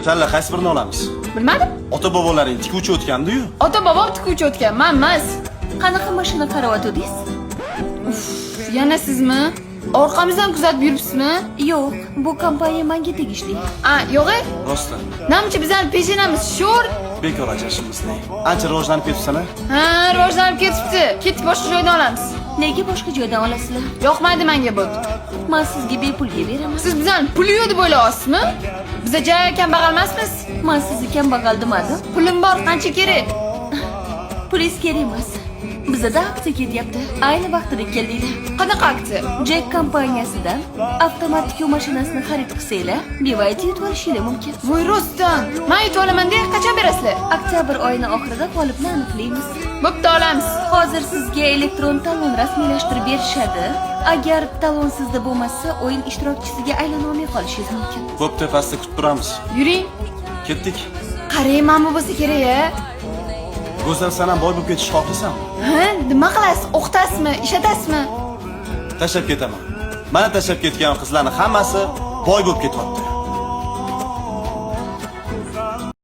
Tanla qaysi birini olamiz? Bilmadim. Ota-bobolaring tikuvchi o'tgandi-yu. Ota-bobom tikuvchi o'tgan, men emas. Qanaqa mashina qaryotdingiz? Yana sizmi? Orqamizdan kuzatib yuribsizmi? Yo'q, bu kompaniya menga tegishli. Yo'q-e? Rostdan. Namchi bizning peshinamiz sho'r. Bekor ajrashishimizni. Ancha rivojlanib ketibsan-a? Rivojlanib ketibdi. Ketib boshqa joydan olamiz. Nega boshqa joydan olasizlar? Yoqmaydi menga bu. Men sizga bepulga beraman. Siz bizdan pul yo'q deb o'ylayapsizmi? Biz jay kambag'al emasmiz. Men sizni kambag'al demadim. Pulim bor, qancha kerak? Pulingiz kerak emas. Bizda aksiya ketyapti. Ayni vaqtida keldinglar. Qanaqa aksiya? Jack kompaniyasidan avtomatik yuk mashinasini xarid qilsanglar, bevayt yutib olishingiz mumkin. Voy rostdan. Men yutib olaman-da, qachon berasizlar? Oktyabr oyining oxirida g'olibni aniqlaymiz. Bo'pti, olamiz. Hozir sizga elektron talon rasmiylashtirib berishadi. Agar talon sizda bo'lmasa, o'yin ishtirokchisiga aylana olmay qolishingiz mumkin. Bo'pti, pastda kutib turamiz. Yuring. Ketdik. Qarang, mana bu bo'lsa kerak-a. Go'zal, sen ham boy bo'lib ketishni xohlaysanmi? Nima qilasiz? O'qitasizmi? Ishlatasizmi? Tashlab ketaman. Mana tashlab ketgan qizlarning hammasi boy bo'lib ketyapti.